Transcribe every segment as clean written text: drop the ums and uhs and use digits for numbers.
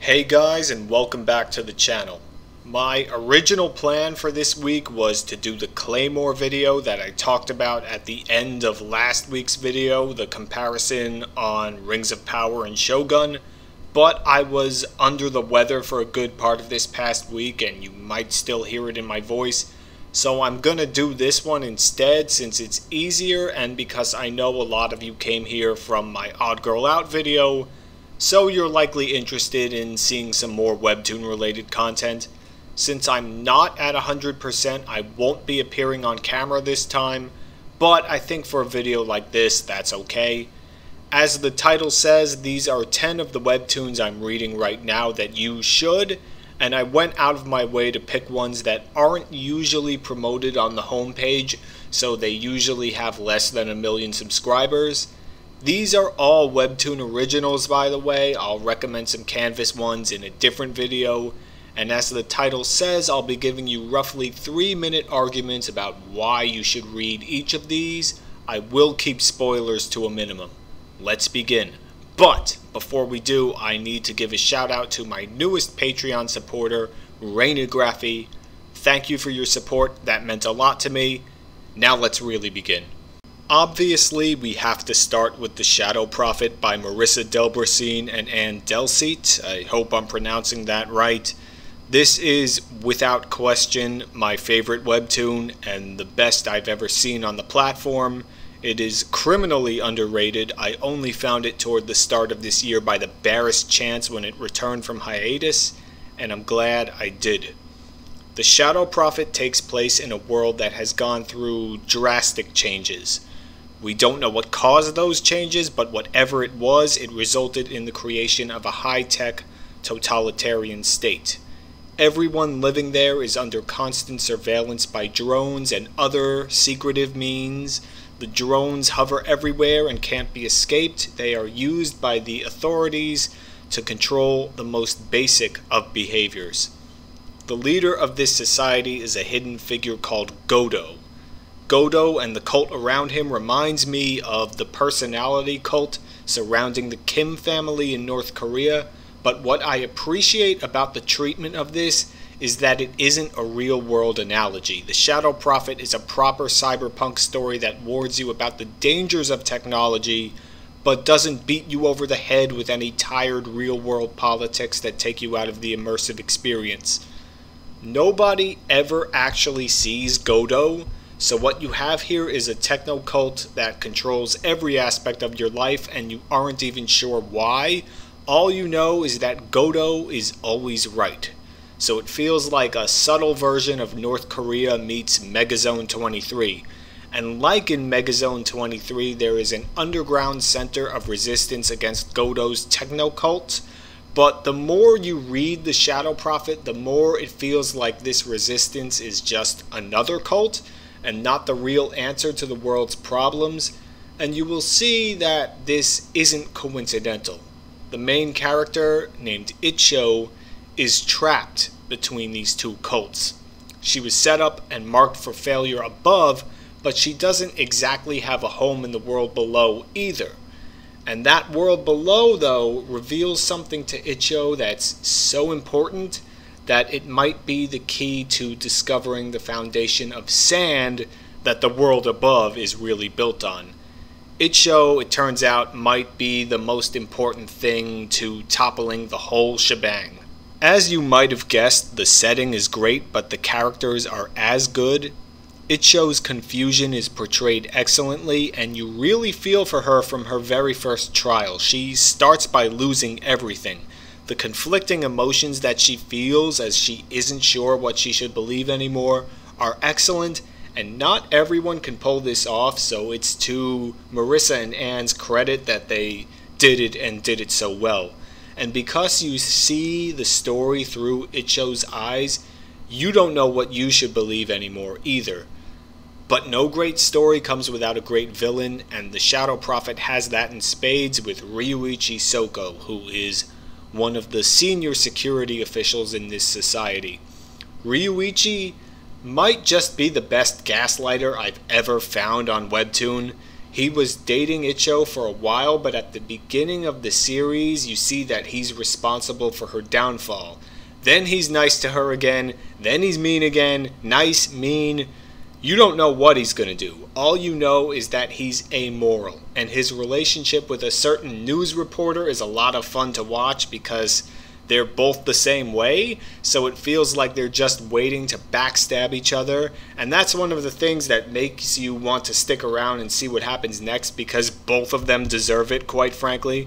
Hey guys, and welcome back to the channel. My original plan for this week was to do the Claymore video that I talked about at the end of last week's video, the comparison on Rings of Power and Shogun, but I was under the weather for a good part of this past week and you might still hear it in my voice, so I'm gonna do this one instead since it's easier and because I know a lot of you came here from my Odd Girl Out video, so you're likely interested in seeing some more Webtoon related content. Since I'm not at 100%, I won't be appearing on camera this time, but I think for a video like this, that's okay. As the title says, these are 10 of the Webtoons I'm reading right now that you should, and I went out of my way to pick ones that aren't usually promoted on the homepage, so they usually have less than 1 million subscribers. These are all Webtoon originals, by the way. I'll recommend some Canvas ones in a different video. And as the title says, I'll be giving you roughly 3-minute arguments about why you should read each of these. I will keep spoilers to a minimum. Let's begin. But before we do, I need to give a shout out to my newest Patreon supporter, Rainigraphy. Thank you for your support. That meant a lot to me. Now let's really begin. Obviously, we have to start with The Shadow Prophet by Marissa Delbrasine and Anne Delseat. I hope I'm pronouncing that right. This is, without question, my favorite Webtoon and the best I've ever seen on the platform. It is criminally underrated. I only found it toward the start of this year by the barest chance when it returned from hiatus, and I'm glad I did. The Shadow Prophet takes place in a world that has gone through drastic changes. We don't know what caused those changes, but whatever it was, it resulted in the creation of a high-tech, totalitarian state. Everyone living there is under constant surveillance by drones and other secretive means. The drones hover everywhere and can't be escaped. They are used by the authorities to control the most basic of behaviors. The leader of this society is a hidden figure called Godo. Godo and the cult around him reminds me of the personality cult surrounding the Kim family in North Korea, but what I appreciate about the treatment of this is that it isn't a real-world analogy. The Shadow Prophet is a proper cyberpunk story that warns you about the dangers of technology, but doesn't beat you over the head with any tired real-world politics that take you out of the immersive experience. Nobody ever actually sees Godo, so what you have here is a techno cult that controls every aspect of your life and you aren't even sure why. All you know is that Godo is always right. So it feels like a subtle version of North Korea meets Megazone 23. And like in Megazone 23, there is an underground center of resistance against Godo's techno cult. But the more you read The Shadow Prophet, the more it feels like this resistance is just another cult and not the real answer to the world's problems, and you will see that this isn't coincidental. The main character, named Icho, is trapped between these two cults. She was set up and marked for failure above, but she doesn't exactly have a home in the world below either. And that world below, though, reveals something to Icho that's so important that it might be the key to discovering the foundation of sand that the world above is really built on. Icho, it turns out, might be the most important thing to toppling the whole shebang. As you might have guessed, the setting is great, but the characters are as good. Icho's confusion is portrayed excellently, and you really feel for her from her very first trial. She starts by losing everything. The conflicting emotions that she feels as she isn't sure what she should believe anymore are excellent, and not everyone can pull this off, so it's to Marissa and Anne's credit that they did it and did it so well. And because you see the story through Icho's eyes, you don't know what you should believe anymore either. But no great story comes without a great villain, and The Shadow Prophet has that in spades with Ryuichi Soko, who is one of the senior security officials in this society. Ryuichi might just be the best gaslighter I've ever found on Webtoon. He was dating Icho for a while, but at the beginning of the series, you see that he's responsible for her downfall. Then he's nice to her again, then he's mean again, nice, mean. You don't know what he's gonna do. All you know is that he's amoral, and his relationship with a certain news reporter is a lot of fun to watch because they're both the same way, so it feels like they're just waiting to backstab each other, and that's one of the things that makes you want to stick around and see what happens next because both of them deserve it, quite frankly.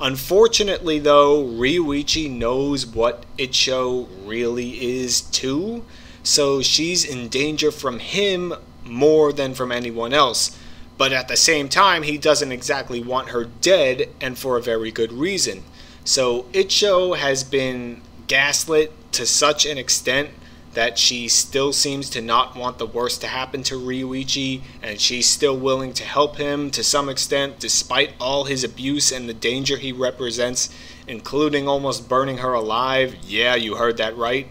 Unfortunately though, Ryuichi knows what Icho really is too, so she's in danger from him more than from anyone else. But at the same time, he doesn't exactly want her dead, and for a very good reason. So Icho has been gaslit to such an extent that she still seems to not want the worst to happen to Ryuichi, and she's still willing to help him to some extent despite all his abuse and the danger he represents, including almost burning her alive. Yeah, you heard that right.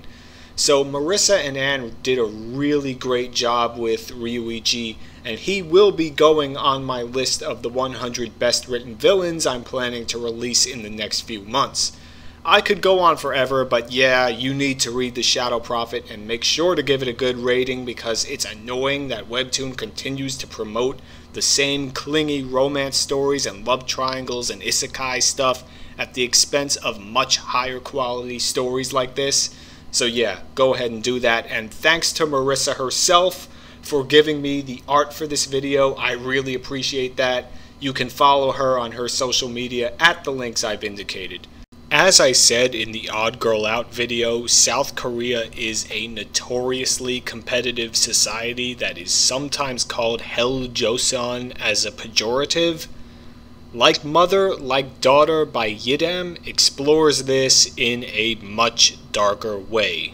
So Marissa and Anne did a really great job with Ryuichi, and he will be going on my list of the 100 best written villains I'm planning to release in the next few months. I could go on forever, but yeah, you need to read The Shadow Prophet and make sure to give it a good rating because it's annoying that Webtoon continues to promote the same clingy romance stories and love triangles and isekai stuff at the expense of much higher quality stories like this. So yeah, go ahead and do that, and thanks to Marissa herself for giving me the art for this video. I really appreciate that. You can follow her on her social media at the links I've indicated. As I said in the Odd Girl Out video, South Korea is a notoriously competitive society that is sometimes called Hell Joseon as a pejorative. Like Mother, Like Daughter by Yidam explores this in a much darker way.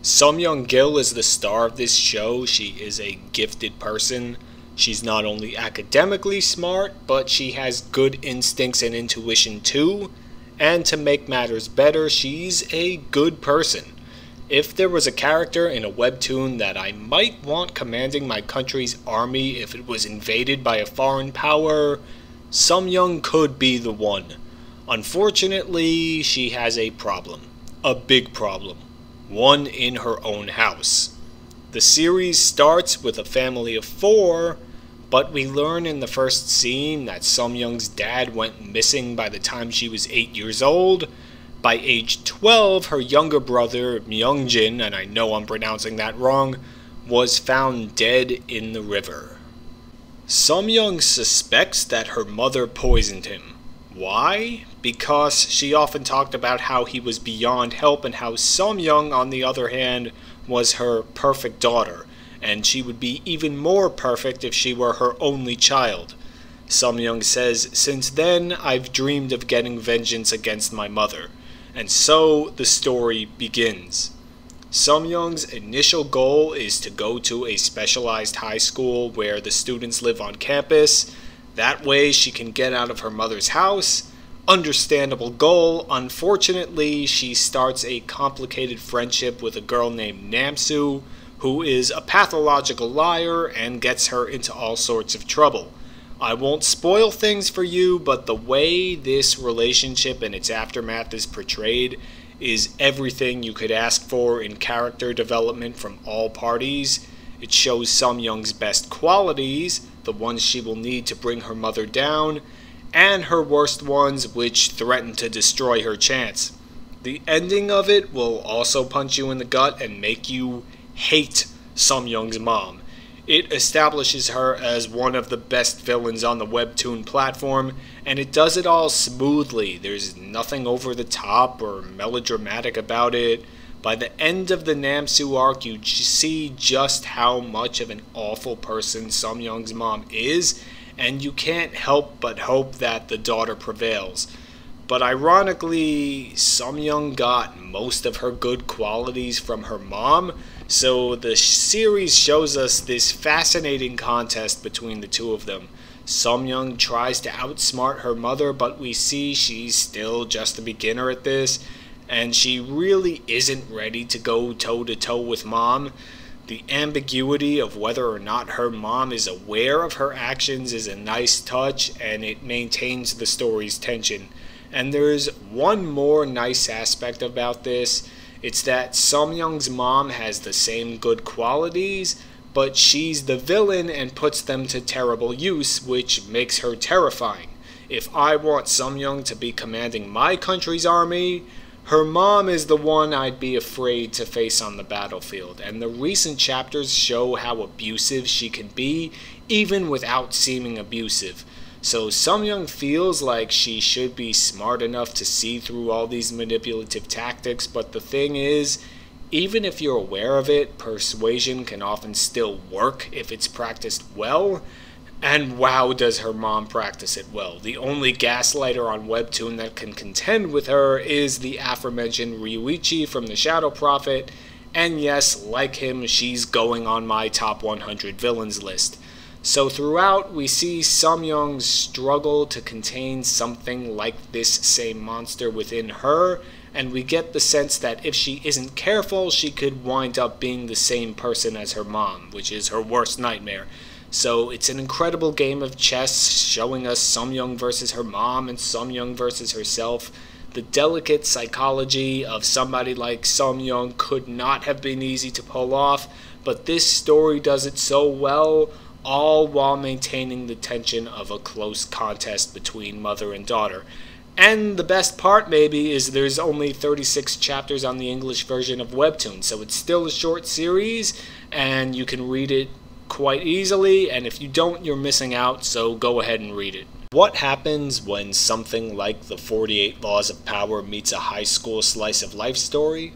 Sum Young Gil is the star of this show. She is a gifted person. She's not only academically smart, but she has good instincts and intuition too. And to make matters better, she's a good person. If there was a character in a webtoon that I might want commanding my country's army if it was invaded by a foreign power, Sum Young could be the one. Unfortunately, she has a problem. A big problem. One in her own house. The series starts with a family of 4, but we learn in the first scene that Sum Young's dad went missing by the time she was 8 years old. By age 12, her younger brother, Myungjin, and I know I'm pronouncing that wrong, was found dead in the river. Sum Young suspects that her mother poisoned him. Why? Because she often talked about how he was beyond help and how Sum Young, on the other hand, was her perfect daughter, and she would be even more perfect if she were her only child. Sum Young says, "Since then, I've dreamed of getting vengeance against my mother." And so the story begins. Sum Young's initial goal is to go to a specialized high school where the students live on campus. That way she can get out of her mother's house. Understandable goal. Unfortunately, she starts a complicated friendship with a girl named Namsu, who is a pathological liar and gets her into all sorts of trouble. I won't spoil things for you, but the way this relationship and its aftermath is portrayed is everything you could ask for in character development from all parties. It shows Sum Young's best qualities, the ones she will need to bring her mother down, and her worst ones, which threaten to destroy her chance. The ending of it will also punch you in the gut and make you hate Sum Young's mom. It establishes her as one of the best villains on the Webtoon platform, and it does it all smoothly. There's nothing over the top or melodramatic about it. By the end of the Namsu arc, you see just how much of an awful person Sum Young's mom is, and you can't help but hope that the daughter prevails. But ironically, Sum Young got most of her good qualities from her mom, so the series shows us this fascinating contest between the two of them. Sum Young tries to outsmart her mother, but we see she's still just a beginner at this, and she really isn't ready to go toe-to-toe with mom. The ambiguity of whether or not her mom is aware of her actions is a nice touch, and it maintains the story's tension. And there's one more nice aspect about this. It's that Sumyoung's mom has the same good qualities, but she's the villain and puts them to terrible use, which makes her terrifying. If I want Sumyoung to be commanding my country's army, her mom is the one I'd be afraid to face on the battlefield, and the recent chapters show how abusive she can be, even without seeming abusive. So Sumyoung feels like she should be smart enough to see through all these manipulative tactics, but the thing is, even if you're aware of it, persuasion can often still work if it's practiced well. And wow, does her mom practice it well. The only gaslighter on Webtoon that can contend with her is the aforementioned Ryuichi from the Shadow Prophet, and yes, like him, she's going on my top 100 villains list. So throughout, we see Sumyoung's struggle to contain something like this same monster within her, and we get the sense that if she isn't careful, she could wind up being the same person as her mom, which is her worst nightmare. So it's an incredible game of chess, showing us Sumyoung versus her mom and Sumyoung versus herself. The delicate psychology of somebody like Sumyoung could not have been easy to pull off, but this story does it so well, all while maintaining the tension of a close contest between mother and daughter. And the best part, maybe, is there's only 36 chapters on the English version of Webtoon, so it's still a short series, and you can read it quite easily, and if you don't, you're missing out, so go ahead and read it. What happens when something like the 48 Laws of Power meets a high school slice of life story?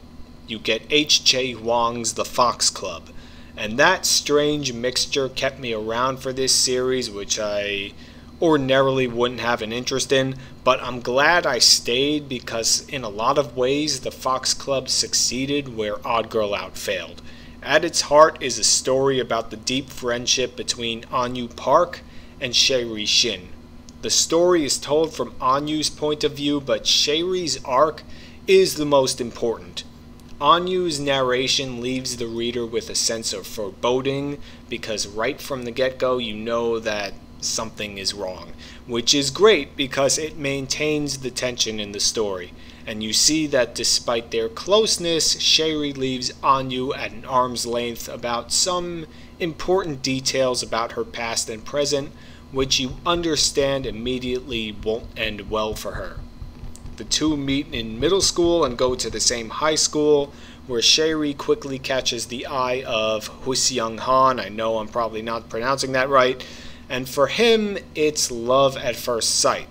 You get H.J. Hwang's The Fox Club, and that strange mixture kept me around for this series, which I ordinarily wouldn't have an interest in, but I'm glad I stayed because in a lot of ways the Fox Club succeeded where Odd Girl Out failed. At its heart is a story about the deep friendship between Anyu Park and Shaeri Shin. The story is told from Anyu's point of view, but Shaeri's arc is the most important. Anyu's narration leaves the reader with a sense of foreboding, because right from the get-go you know that something is wrong, which is great because it maintains the tension in the story. And you see that despite their closeness, Shaeri leaves Anyu at an arm's length about some important details about her past and present, which you understand immediately won't end well for her. The two meet in middle school and go to the same high school, where Shaeri quickly catches the eye of Huseung Han. I know I'm probably not pronouncing that right. And for him, it's love at first sight.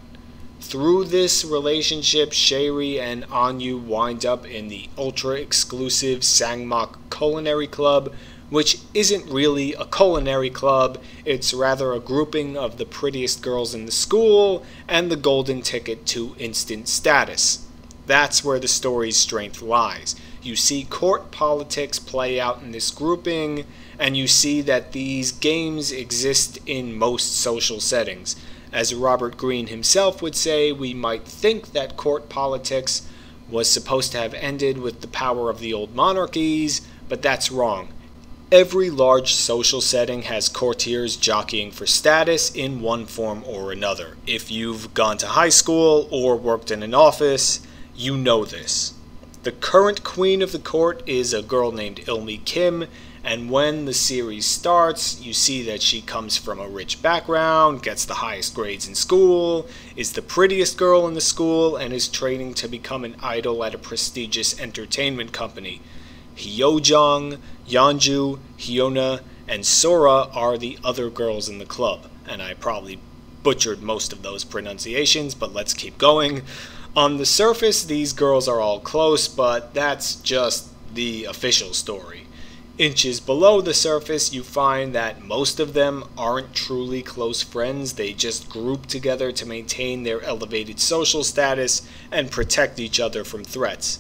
Through this relationship, Shaeri and Anyu wind up in the ultra-exclusive Sangmak Culinary Club, which isn't really a culinary club, it's rather a grouping of the prettiest girls in the school and the golden ticket to instant status. That's where the story's strength lies. You see court politics play out in this grouping, and you see that these games exist in most social settings. As Robert Greene himself would say, we might think that court politics was supposed to have ended with the power of the old monarchies, but that's wrong. Every large social setting has courtiers jockeying for status in one form or another. If you've gone to high school or worked in an office, you know this. The current queen of the court is a girl named Ilmi Kim, and when the series starts, you see that she comes from a rich background, gets the highest grades in school, is the prettiest girl in the school, and is training to become an idol at a prestigious entertainment company. Hyojong, Yeonju, Hyuna, and Sora are the other girls in the club, and I probably butchered most of those pronunciations, but let's keep going. On the surface, these girls are all close, but that's just the official story. Inches below the surface, you find that most of them aren't truly close friends. They just group together to maintain their elevated social status and protect each other from threats.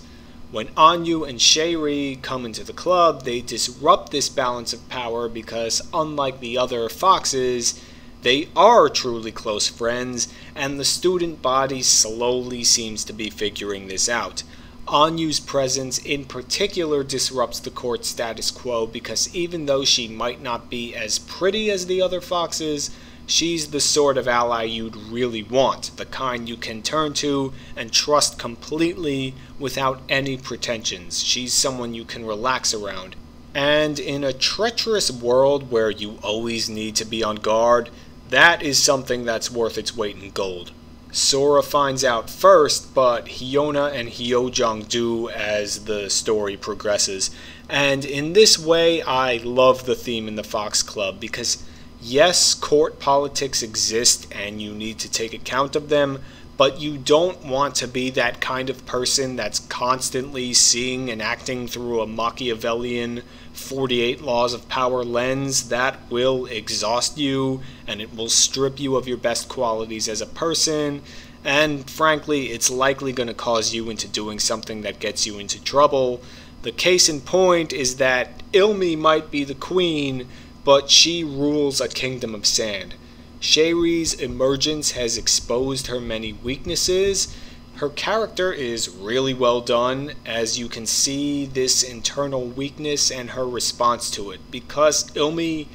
When Anyu and Shaeri come into the club, they disrupt this balance of power because, unlike the other foxes, they are truly close friends, and the student body slowly seems to be figuring this out. Anyu's presence in particular disrupts the court status quo because even though she might not be as pretty as the other foxes, she's the sort of ally you'd really want, the kind you can turn to and trust completely without any pretensions. She's someone you can relax around. And in a treacherous world where you always need to be on guard, that is something that's worth its weight in gold. Sora finds out first, but Hyuna and Hyojung do as the story progresses. And in this way, I love the theme in the Fox Club because yes, court politics exist and you need to take account of them, but you don't want to be that kind of person that's constantly seeing and acting through a Machiavellian 48 laws of power lens. That will exhaust you and it will strip you of your best qualities as a person, and frankly it's likely going to cause you into doing something that gets you into trouble. The case in point is that Ilmi might be the queen, but she rules a kingdom of sand. Shayri's emergence has exposed her many weaknesses. Her character is really well done, as you can see this internal weakness and her response to it. Because Ilmi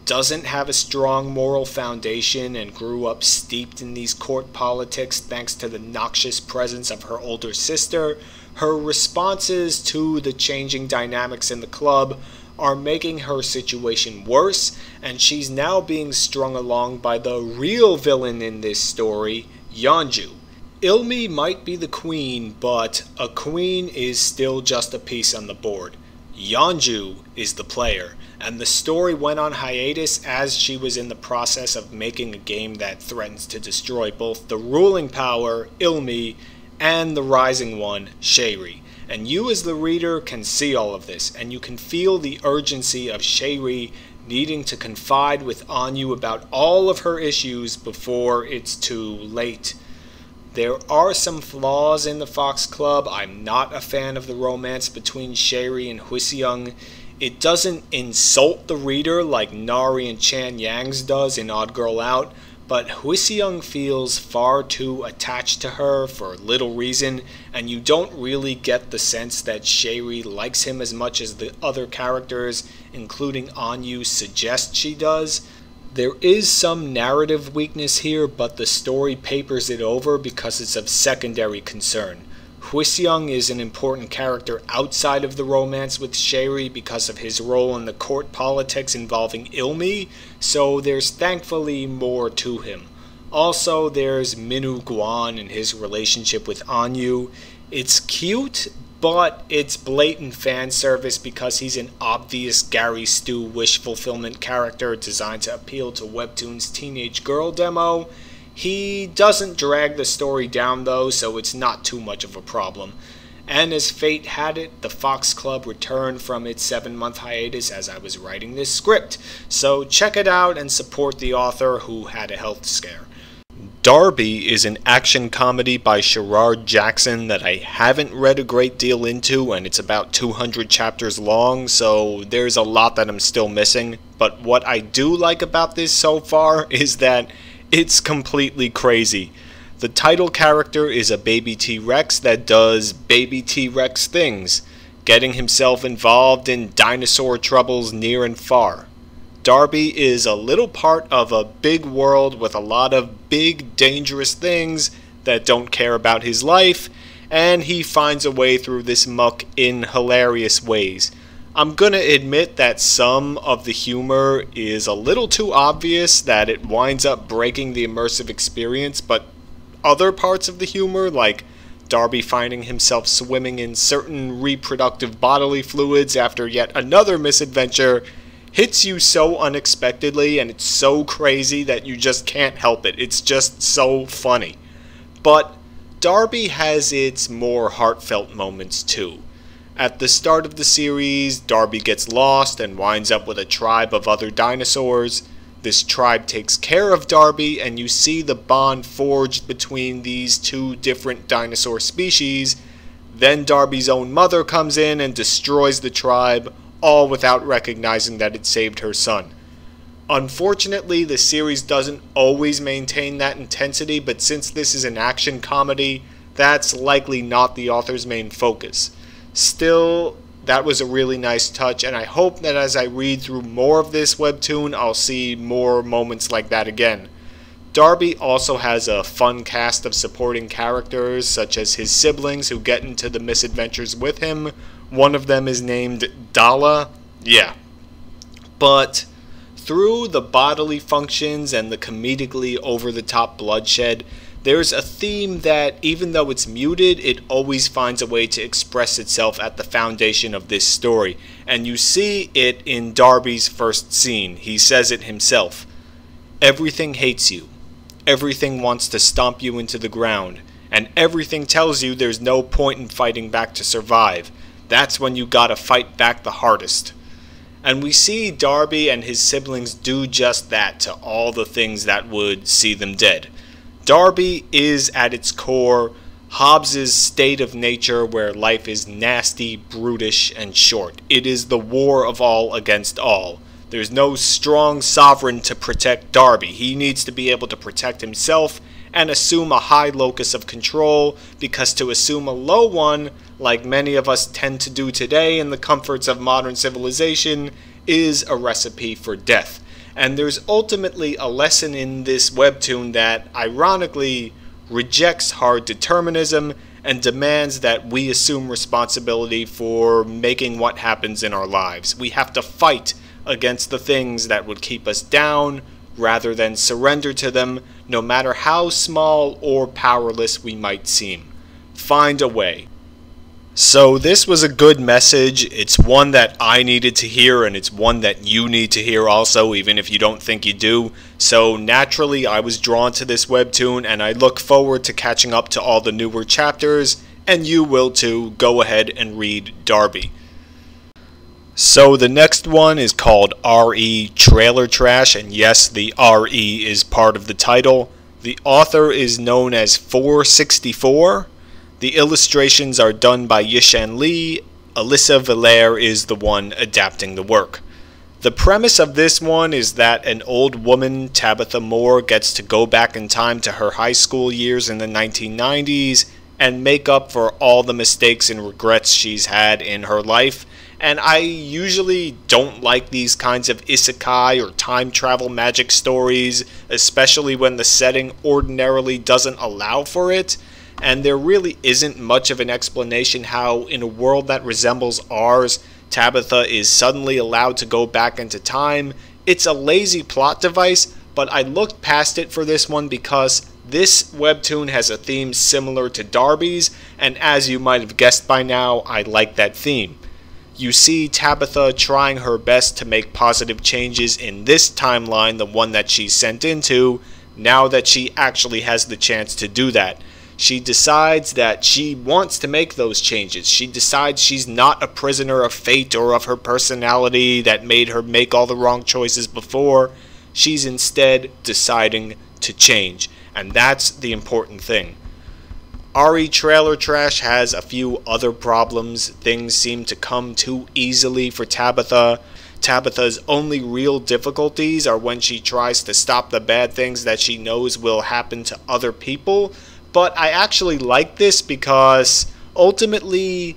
doesn't have a strong moral foundation and grew up steeped in these court politics thanks to the noxious presence of her older sister, her responses to the changing dynamics in the club are making her situation worse, and she's now being strung along by the real villain in this story, Yeonju. Ilmi might be the queen, but a queen is still just a piece on the board. Yeonju is the player, and the story went on hiatus as she was in the process of making a game that threatens to destroy both the ruling power, Ilmi, and the rising one, Shayri. And you as the reader can see all of this, and you can feel the urgency of Shayri needing to confide with Anyu about all of her issues before it's too late. There are some flaws in the Fox Club. I'm not a fan of the romance between Shayri and Hwiseong. It doesn't insult the reader like Nari and Chan Yang's does in Odd Girl Out, but Hwiseong feels far too attached to her for little reason, and you don't really get the sense that Shayri likes him as much as the other characters, including Anyu, suggest she does. There is some narrative weakness here, but the story papers it over because it's of secondary concern. Hwiseong is an important character outside of the romance with Shayri because of his role in the court politics involving Ilmi, so there's thankfully more to him. Also, there's Minu Guan and his relationship with Anyu. It's cute, but it's blatant fan service because he's an obvious Gary Stu wish fulfillment character designed to appeal to Webtoons teenage girl demo. He doesn't drag the story down though, so it's not too much of a problem. And as fate had it, the Fox Club returned from its 7-month hiatus as I was writing this script. So check it out and support the author who had a health scare. Darbi is an action comedy by Sherard Jackson that I haven't read a great deal into, and it's about 200 chapters long, so there's a lot that I'm still missing. But what I do like about this so far is that it's completely crazy. The title character is a baby T-Rex that does baby T-Rex things, getting himself involved in dinosaur troubles near and far. Darbi is a little part of a big world with a lot of big, dangerous things that don't care about his life, and he finds a way through this muck in hilarious ways. I'm gonna admit that some of the humor is a little too obvious, that it winds up breaking the immersive experience, but other parts of the humor, like Darbi finding himself swimming in certain reproductive bodily fluids after yet another misadventure, hits you so unexpectedly, and it's so crazy that you just can't help it. It's just so funny. But Darbi has its more heartfelt moments too. At the start of the series, Darbi gets lost and winds up with a tribe of other dinosaurs. This tribe takes care of Darbi, and you see the bond forged between these two different dinosaur species. Then Darbi's own mother comes in and destroys the tribe, all without recognizing that it saved her son. Unfortunately, the series doesn't always maintain that intensity, but since this is an action comedy, that's likely not the author's main focus. Still, that was a really nice touch, and I hope that as I read through more of this webtoon, I'll see more moments like that again. Darbi also has a fun cast of supporting characters, such as his siblings who get into the misadventures with him. One of them is named Dala. Yeah. But through the bodily functions and the comedically over-the-top bloodshed, there's a theme that, even though it's muted, it always finds a way to express itself at the foundation of this story. And you see it in Darbi's first scene. He says it himself. Everything hates you. Everything wants to stomp you into the ground. And everything tells you there's no point in fighting back to survive. That's when you gotta fight back the hardest. And we see Darbi and his siblings do just that to all the things that would see them dead. Darbi is, at its core, Hobbes' state of nature where life is nasty, brutish, and short. It is the war of all against all. There's no strong sovereign to protect Darbi. He needs to be able to protect himself and assume a high locus of control, because to assume a low one, like many of us tend to do today in the comforts of modern civilization, is a recipe for death. And there's ultimately a lesson in this webtoon that, ironically, rejects hard determinism and demands that we assume responsibility for making what happens in our lives. We have to fight against the things that would keep us down, rather than surrender to them, no matter how small or powerless we might seem. Find a way. So this was a good message. It's one that I needed to hear, and it's one that you need to hear also, even if you don't think you do. So naturally I was drawn to this webtoon, and I look forward to catching up to all the newer chapters, and you will too. Go ahead and read Darbi. So the next one is called RE Trailer Trash, and yes, the RE is part of the title. The author is known as 464. The illustrations are done by Yishan Lee. Alyssa Valaire is the one adapting the work. The premise of this one is that an old woman, Tabitha Moore, gets to go back in time to her high school years in the 1990s and make up for all the mistakes and regrets she's had in her life. And I usually don't like these kinds of isekai or time travel magic stories, especially when the setting ordinarily doesn't allow for it. And there really isn't much of an explanation how, in a world that resembles ours, Tabitha is suddenly allowed to go back into time. It's a lazy plot device, but I looked past it for this one because this webtoon has a theme similar to Darbi's, and as you might have guessed by now, I like that theme. You see Tabitha trying her best to make positive changes in this timeline, the one that she's sent into, now that she actually has the chance to do that. She decides that she wants to make those changes. She decides she's not a prisoner of fate or of her personality that made her make all the wrong choices before. She's instead deciding to change, and that's the important thing. RE Trailer Trash has a few other problems. Things seem to come too easily for Tabitha. Tabitha's only real difficulties are when she tries to stop the bad things that she knows will happen to other people. But I actually like this because ultimately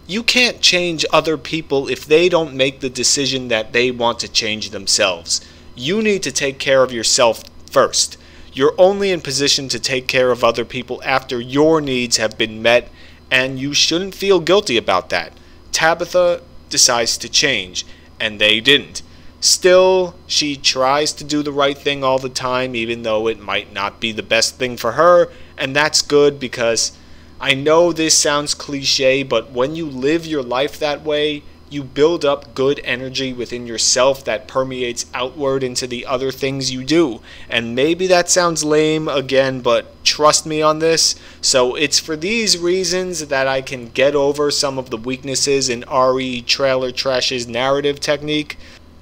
you can't change other people if they don't make the decision that they want to change themselves. You need to take care of yourself first. You're only in position to take care of other people after your needs have been met, and you shouldn't feel guilty about that. Tabitha decides to change, and they didn't. Still, she tries to do the right thing all the time, even though it might not be the best thing for her, and that's good because I know this sounds cliche, but when you live your life that way, you build up good energy within yourself that permeates outward into the other things you do. And maybe that sounds lame again, but trust me on this. So it's for these reasons that I can get over some of the weaknesses in RE Trailer Trash's narrative technique.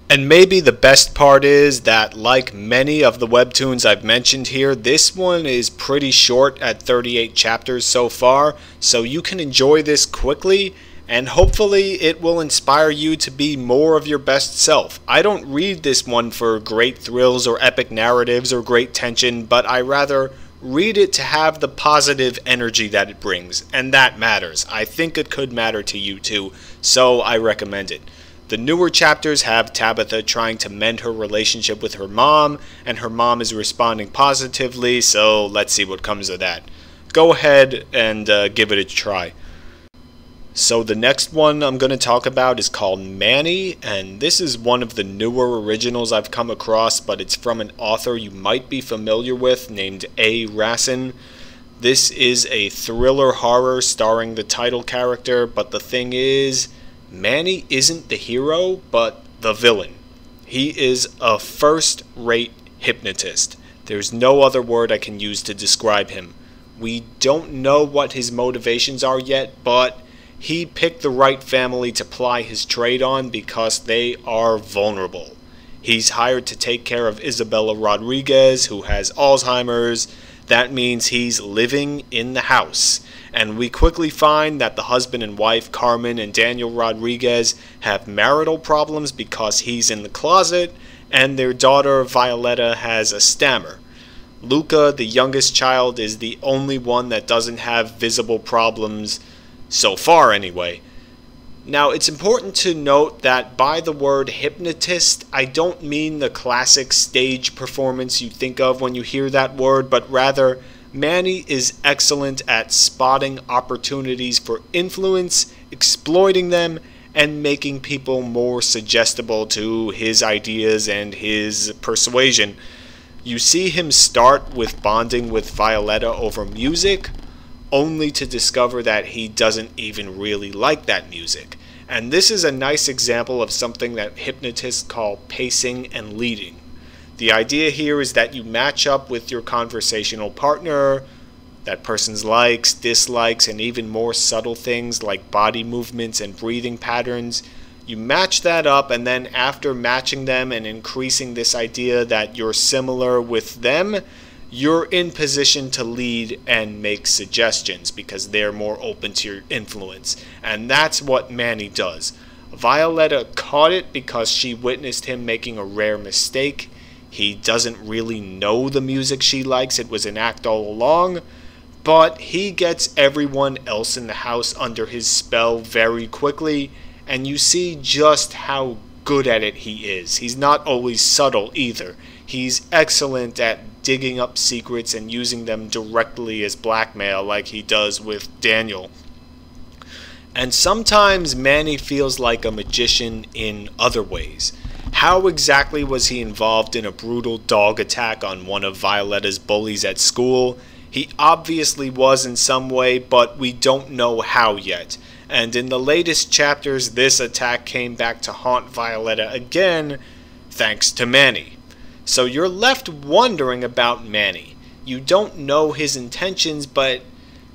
And maybe the best part is that, like many of the webtoons I've mentioned here, this one is pretty short at 38 chapters so far, so you can enjoy this quickly, and hopefully it will inspire you to be more of your best self. I don't read this one for great thrills or epic narratives or great tension, but I rather read it to have the positive energy that it brings, and that matters. I think it could matter to you too, so I recommend it. The newer chapters have Tabitha trying to mend her relationship with her mom, and her mom is responding positively, so let's see what comes of that. Go ahead and give it a try. So the next one I'm going to talk about is called Manny, and this is one of the newer originals I've come across, but it's from an author you might be familiar with named A. Rassin. This is a thriller horror starring the title character, but the thing is, Manny isn't the hero, but the villain. He is a first-rate hypnotist. There's no other word I can use to describe him. We don't know what his motivations are yet, but he picked the right family to ply his trade on because they are vulnerable. He's hired to take care of Isabella Rodriguez, who has Alzheimer's. That means he's living in the house. And we quickly find that the husband and wife, Carmen and Daniel Rodriguez, have marital problems because he's in the closet, and their daughter, Violetta, has a stammer. Luca, the youngest child, is the only one that doesn't have visible problems, so far anyway. Now, it's important to note that by the word hypnotist, I don't mean the classic stage performance you think of when you hear that word, but rather, Manny is excellent at spotting opportunities for influence, exploiting them, and making people more suggestible to his ideas and his persuasion. You see him start with bonding with Violetta over music, only to discover that he doesn't even really like that music. And this is a nice example of something that hypnotists call pacing and leading. The idea here is that you match up with your conversational partner, that person's likes, dislikes, and even more subtle things like body movements and breathing patterns. You match that up, and then after matching them and increasing this idea that you're similar with them, you're in position to lead and make suggestions because they're more open to your influence. And that's what Manny does. Violetta caught it because she witnessed him making a rare mistake. He doesn't really know the music she likes, it was an act all along, but he gets everyone else in the house under his spell very quickly, and you see just how good at it he is. He's not always subtle either. He's excellent at digging up secrets and using them directly as blackmail like he does with Daniel. And sometimes Manny feels like a magician in other ways. How exactly was he involved in a brutal dog attack on one of Violetta's bullies at school? He obviously was in some way, but we don't know how yet. And in the latest chapters, this attack came back to haunt Violetta again, thanks to Manny. So you're left wondering about Manny. You don't know his intentions, but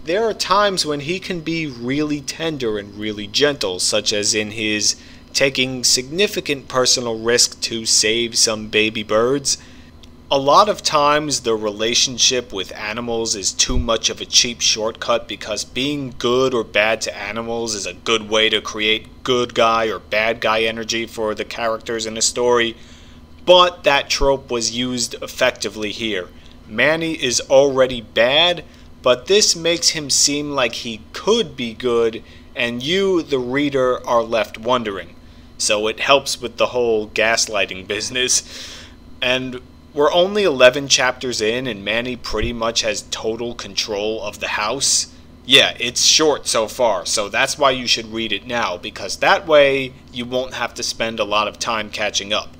there are times when he can be really tender and really gentle, such as in his taking significant personal risk to save some baby birds. A lot of times the relationship with animals is too much of a cheap shortcut because being good or bad to animals is a good way to create good guy or bad guy energy for the characters in a story. But that trope was used effectively here. Manny is already bad, but this makes him seem like he could be good, and you, the reader, are left wondering. So it helps with the whole gaslighting business. And we're only 11 chapters in, and Manny pretty much has total control of the house. Yeah, it's short so far, so that's why you should read it now, because that way you won't have to spend a lot of time catching up.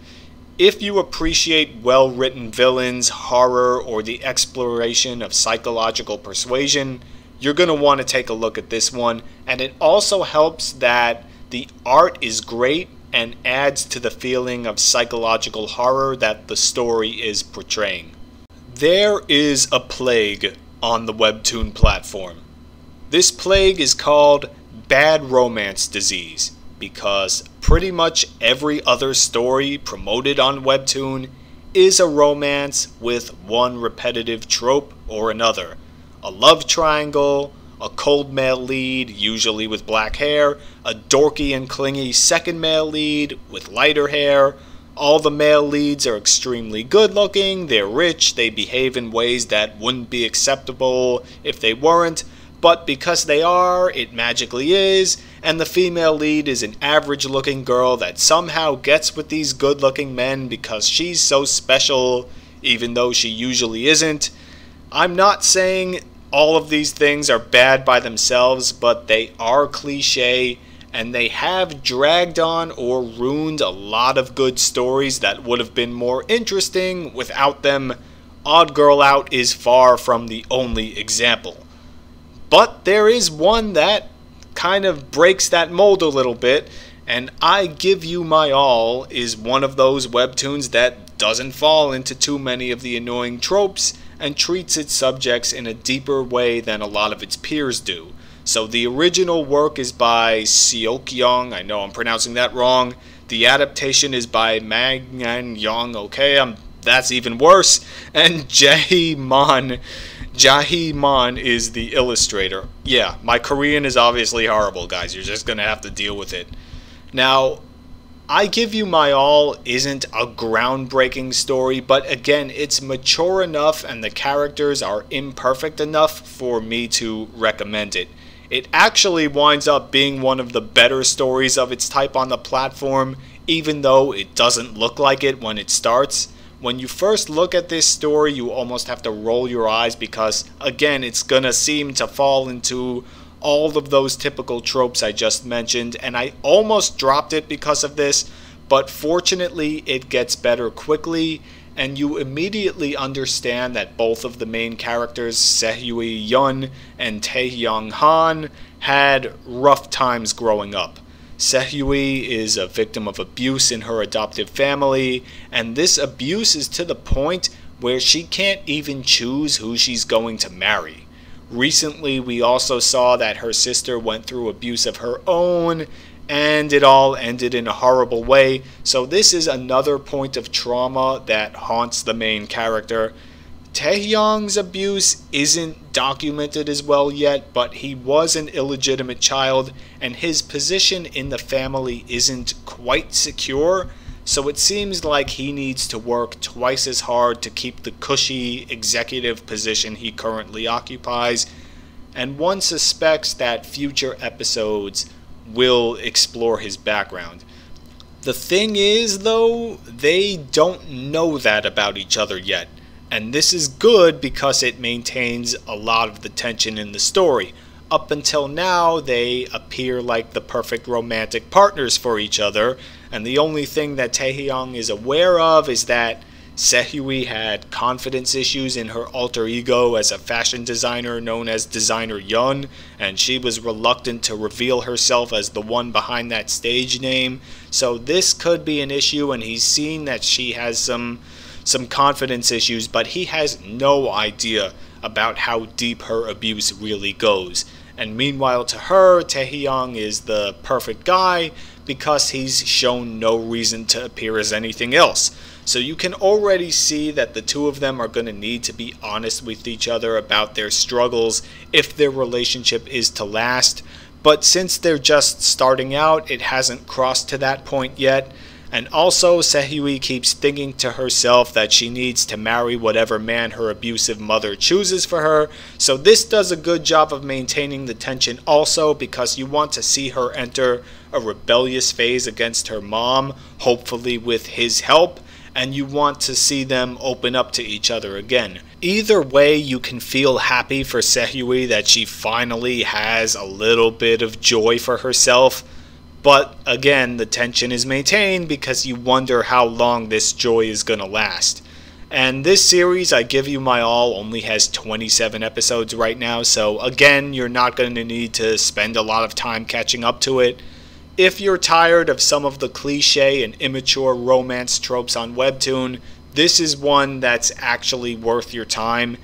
If you appreciate well-written villains, horror, or the exploration of psychological persuasion, you're going to want to take a look at this one, and it also helps that the art is great and adds to the feeling of psychological horror that the story is portraying. There is a plague on the Webtoon platform. This plague is called bad romance disease, because pretty much every other story promoted on Webtoon is a romance with one repetitive trope or another. A love triangle, a cold male lead, usually with black hair, a dorky and clingy second male lead with lighter hair, All the male leads are extremely good looking, they're rich, they behave in ways that wouldn't be acceptable if they weren't, but because they are, it magically is, and the female lead is an average looking girl that somehow gets with these good looking men because she's so special, even though she usually isn't. I'm not saying all of these things are bad by themselves, but they are cliche, and they have dragged on or ruined a lot of good stories that would have been more interesting without them. Odd Girl Out is far from the only example. But there is one that kind of breaks that mold a little bit, and I Give You My All is one of those webtoons that doesn't fall into too many of the annoying tropes and treats its subjects in a deeper way than a lot of its peers do. So the original work is by Seok-young, I know I'm pronouncing that wrong. The adaptation is by Mang-young, okay, that's even worse. And Jae-man is the illustrator. Yeah, my Korean is obviously horrible, guys. You're just gonna have to deal with it. Now, I Give You My All isn't a groundbreaking story, but again, it's mature enough and the characters are imperfect enough for me to recommend it. It actually winds up being one of the better stories of its type on the platform, even though it doesn't look like it when it starts. When you first look at this story, you almost have to roll your eyes because, again, it's gonna seem to fall into all of those typical tropes I just mentioned, and I almost dropped it because of this, but fortunately it gets better quickly, and you immediately understand that both of the main characters, Sehyui Yun and Taehyung Han, had rough times growing up. Sehyui is a victim of abuse in her adoptive family, and this abuse is to the point where she can't even choose who she's going to marry. Recently, we also saw that her sister went through abuse of her own, and it all ended in a horrible way, so this is another point of trauma that haunts the main character. Taehyung's abuse isn't documented as well yet, but he was an illegitimate child, and his position in the family isn't quite secure, so it seems like he needs to work twice as hard to keep the cushy executive position he currently occupies, and one suspects that future episodes will explore his background. The thing is, though, they don't know that about each other yet, and this is good because it maintains a lot of the tension in the story. Up until now, they appear like the perfect romantic partners for each other, and the only thing that Taehyung is aware of is that Sehyui had confidence issues in her alter ego as a fashion designer known as Designer Yun, and she was reluctant to reveal herself as the one behind that stage name, so this could be an issue, and he's seen that she has some confidence issues, but he has no idea about how deep her abuse really goes. And meanwhile to her, Taehyung is the perfect guy because he's shown no reason to appear as anything else. So you can already see that the two of them are going to need to be honest with each other about their struggles if their relationship is to last. But since they're just starting out, it hasn't crossed to that point yet. And also, Sehyui keeps thinking to herself that she needs to marry whatever man her abusive mother chooses for her. So this does a good job of maintaining the tension also, because you want to see her enter a rebellious phase against her mom, hopefully with his help, and you want to see them open up to each other again. Either way, you can feel happy for Sehyui that she finally has a little bit of joy for herself. But again, the tension is maintained because you wonder how long this joy is going to last. And this series, I Give You My All, only has 27 episodes right now, so again, you're not going to need to spend a lot of time catching up to it. If you're tired of some of the cliche and immature romance tropes on Webtoon, this is one that's actually worth your time.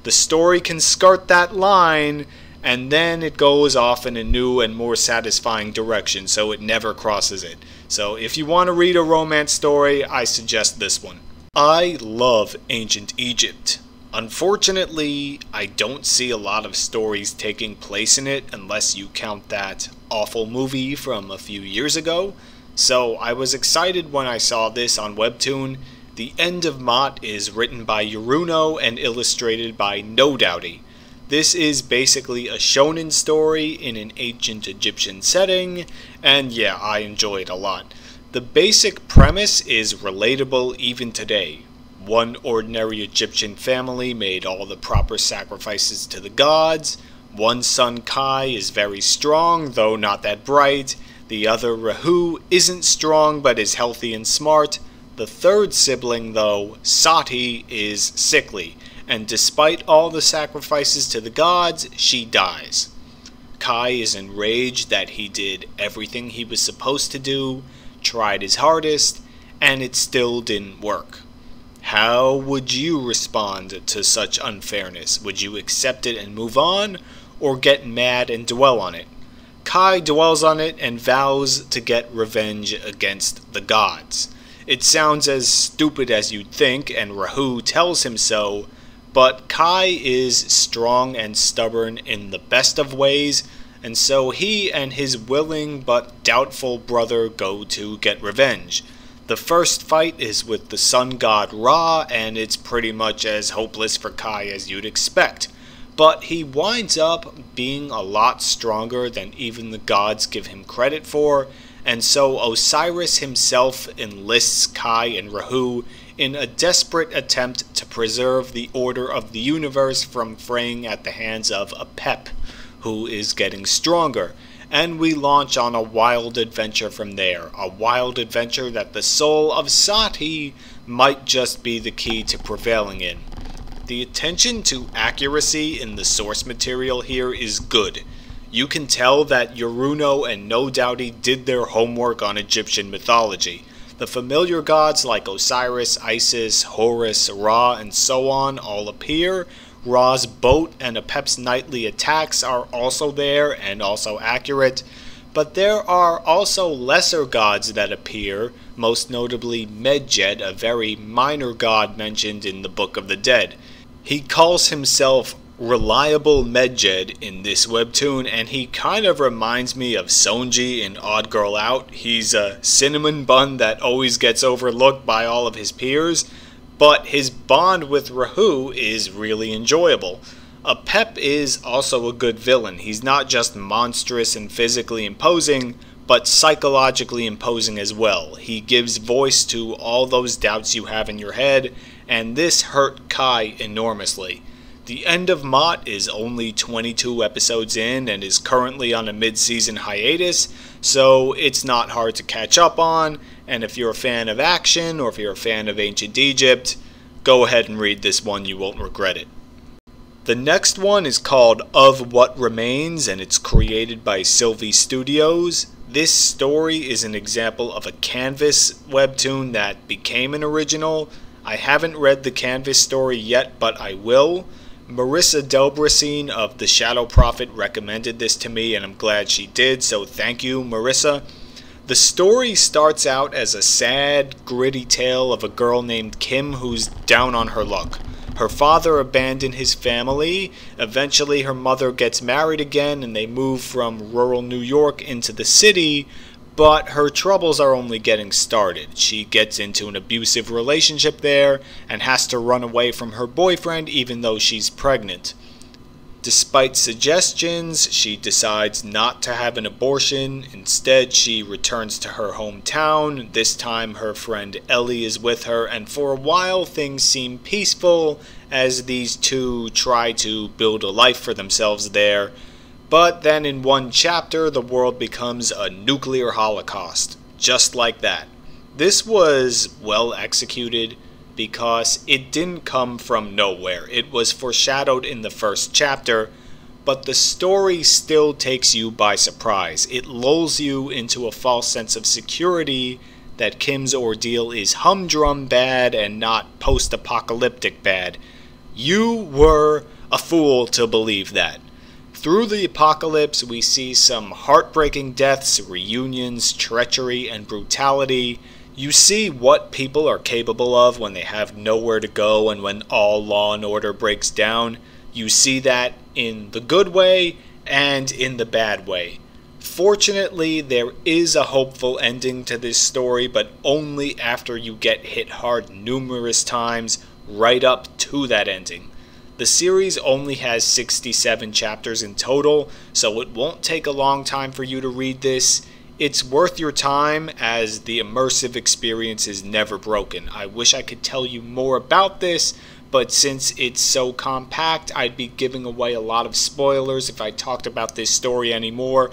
The story can skirt that line, and then it goes off in a new and more satisfying direction, so it never crosses it. So if you want to read a romance story, I suggest this one. I love ancient Egypt. Unfortunately, I don't see a lot of stories taking place in it unless you count that awful movie from a few years ago. So I was excited when I saw this on Webtoon. The End of Mott is written by Yuruno and illustrated by notorious. This is basically a shonen story in an ancient Egyptian setting, and yeah, I enjoy it a lot. The basic premise is relatable even today. One ordinary Egyptian family made all the proper sacrifices to the gods. One son, Kai, is very strong, though not that bright. The other, Rahu, isn't strong but is healthy and smart. The third sibling, though, Sati, is sickly, and despite all the sacrifices to the gods, she dies. Kai is enraged that he did everything he was supposed to do, tried his hardest, and it still didn't work. How would you respond to such unfairness? Would you accept it and move on, or get mad and dwell on it? Kai dwells on it and vows to get revenge against the gods. It sounds as stupid as you'd think, and Rahu tells him so, but Kai is strong and stubborn in the best of ways, and so he and his willing but doubtful brother go to get revenge. The first fight is with the sun god Ra, and it's pretty much as hopeless for Kai as you'd expect. But he winds up being a lot stronger than even the gods give him credit for, and so Osiris himself enlists Kai and Rahu in a desperate attempt to preserve the order of the universe from fraying at the hands of Apep, who is getting stronger. And we launch on a wild adventure from there, a wild adventure that the soul of Sati might just be the key to prevailing in. The attention to accuracy in the source material here is good. You can tell that Yuruno and notorious did their homework on Egyptian mythology. The familiar gods like Osiris, Isis, Horus, Ra, and so on all appear. Ra's boat and Apep's nightly attacks are also there and also accurate, but there are also lesser gods that appear, most notably Medjed, a very minor god mentioned in the Book of the Dead. He calls himself Reliable Medjed in this webtoon, and he kind of reminds me of Sonji in Odd Girl Out. He's a cinnamon bun that always gets overlooked by all of his peers, but his bond with Rahu is really enjoyable. Apep is also a good villain. He's not just monstrous and physically imposing, but psychologically imposing as well. He gives voice to all those doubts you have in your head, and this hurt Kai enormously. The End of Mott is only 22 episodes in and is currently on a mid-season hiatus, so it's not hard to catch up on, and if you're a fan of action or if you're a fan of ancient Egypt, go ahead and read this one, you won't regret it. The next one is called Of What Remains, and it's created by Sylvie Studios. This story is an example of a Canvas webtoon that became an original. I haven't read the Canvas story yet, but I will. Marissa Delbrasine of The Shadow Prophet recommended this to me, and I'm glad she did, so thank you, Marissa. The story starts out as a sad, gritty tale of a girl named Kim who's down on her luck. Her father abandoned his family. Eventually her mother gets married again and they move from rural New York into the city, but her troubles are only getting started. She gets into an abusive relationship there and has to run away from her boyfriend even though she's pregnant. Despite suggestions, she decides not to have an abortion. Instead, she returns to her hometown. This time, her friend Ellie is with her, and for a while, things seem peaceful as these two try to build a life for themselves there. But then in one chapter, the world becomes a nuclear holocaust. Just like that. This was well executed, because it didn't come from nowhere. It was foreshadowed in the first chapter, but the story still takes you by surprise. It lulls you into a false sense of security that Kim's ordeal is humdrum bad and not post-apocalyptic bad. You were a fool to believe that. Through the apocalypse, we see some heartbreaking deaths, reunions, treachery, and brutality. You see what people are capable of when they have nowhere to go and when all law and order breaks down. You see that in the good way and in the bad way. Unfortunately, there is a hopeful ending to this story, but only after you get hit hard numerous times right up to that ending. The series only has 67 chapters in total, so it won't take a long time for you to read this. It's worth your time, as the immersive experience is never broken. I wish I could tell you more about this, but since it's so compact, I'd be giving away a lot of spoilers if I talked about this story anymore.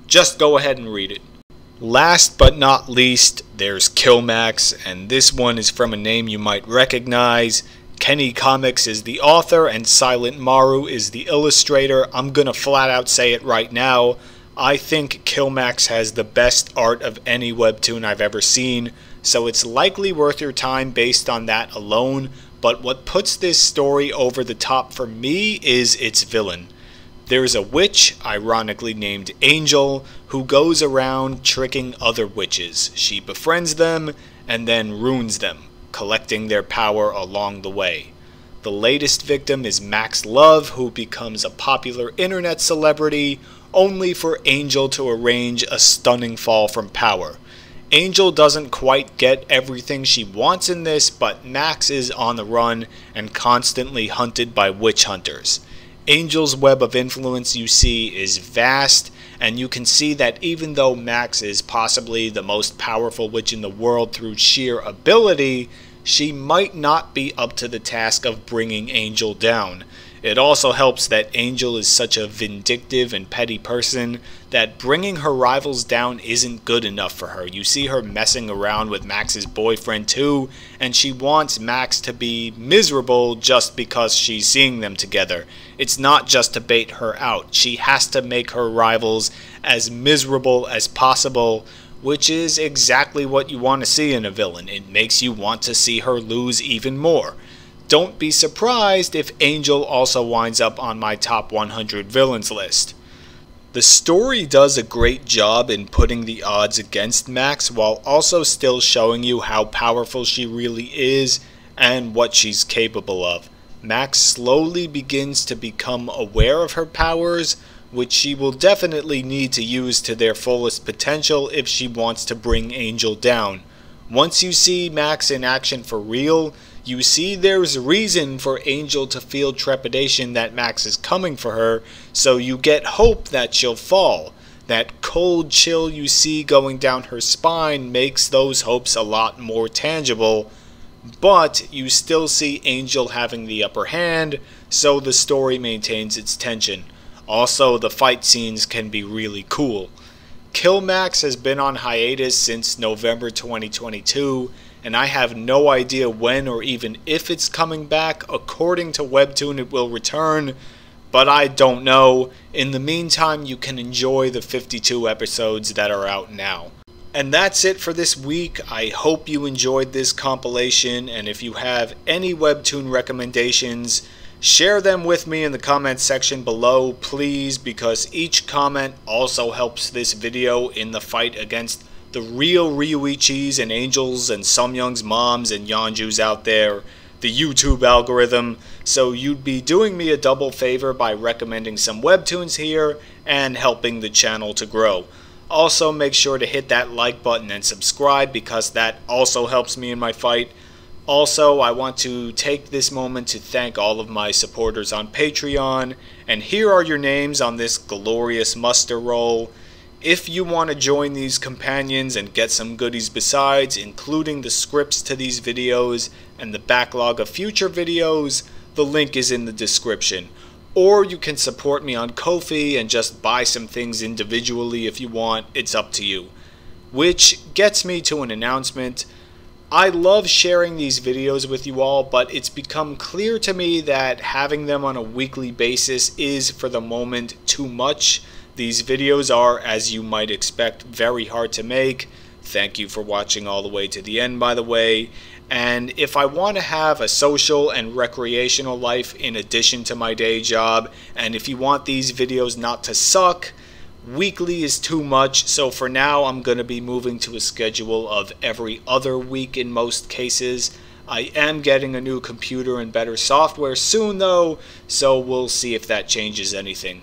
Just go ahead and read it. Last but not least, there's KILLMAX, and this one is from a name you might recognize. Kenny Comics is the author and Silent Maru is the illustrator. I'm gonna flat out say it right now. I think KILLMAX has the best art of any webtoon I've ever seen, so it's likely worth your time based on that alone, but what puts this story over the top for me is its villain. There's a witch, ironically named Angel, who goes around tricking other witches. She befriends them and then ruins them, collecting their power along the way. The latest victim is Max Love, who becomes a popular internet celebrity, only for Angel to arrange a stunning fall from power. Angel doesn't quite get everything she wants in this, but Max is on the run and constantly hunted by witch hunters. Angel's web of influence, you see, is vast, and you can see that even though Max is possibly the most powerful witch in the world through sheer ability, she might not be up to the task of bringing Angel down. It also helps that Angel is such a vindictive and petty person that bringing her rivals down isn't good enough for her. You see her messing around with Max's boyfriend too, and she wants Max to be miserable just because she's seeing them together. It's not just to bait her out. She has to make her rivals as miserable as possible, which is exactly what you want to see in a villain. It makes you want to see her lose even more. Don't be surprised if Angel also winds up on my top 100 villains list. The story does a great job in putting the odds against Max while also still showing you how powerful she really is and what she's capable of. Max slowly begins to become aware of her powers, which she will definitely need to use to their fullest potential if she wants to bring Angel down. Once you see Max in action for real, you see there's reason for Angel to feel trepidation that Max is coming for her, so you get hope that she'll fall. That cold chill you see going down her spine makes those hopes a lot more tangible, but you still see Angel having the upper hand, so the story maintains its tension. Also, the fight scenes can be really cool. KILLMAX has been on hiatus since November 2022, and I have no idea when or even if it's coming back. According to Webtoon, it will return, but I don't know. In the meantime, you can enjoy the 52 episodes that are out now. And that's it for this week. I hope you enjoyed this compilation, and if you have any Webtoon recommendations, share them with me in the comments section below, please, because each comment also helps this video in the fight against the real Ryuichis and Angels and Sumyoung's moms and Yeonju's out there, the YouTube algorithm. So you'd be doing me a double favor by recommending some Webtoons here and helping the channel to grow. Also, make sure to hit that like button and subscribe, because that also helps me in my fight. Also, I want to take this moment to thank all of my supporters on Patreon, and here are your names on this glorious muster roll. If you want to join these companions and get some goodies besides, including the scripts to these videos and the backlog of future videos, the link is in the description. Or you can support me on Ko-fi and just buy some things individually if you want. It's up to you. Which gets me to an announcement. I love sharing these videos with you all, but it's become clear to me that having them on a weekly basis is, for the moment, too much. These videos are, as you might expect, very hard to make. Thank you for watching all the way to the end, by the way. And if I want to have a social and recreational life in addition to my day job, and if you want these videos not to suck, weekly is too much, so for now I'm going to be moving to a schedule of every other week in most cases. I am getting a new computer and better software soon though, so we'll see if that changes anything.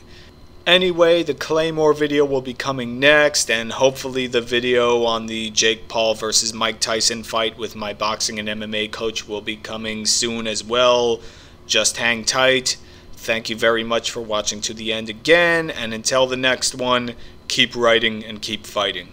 Anyway, the Claymore video will be coming next, and hopefully the video on the Jake Paul versus Mike Tyson fight with my boxing and MMA coach will be coming soon as well. Just hang tight. Thank you very much for watching to the end again, and until the next one, keep writing and keep fighting.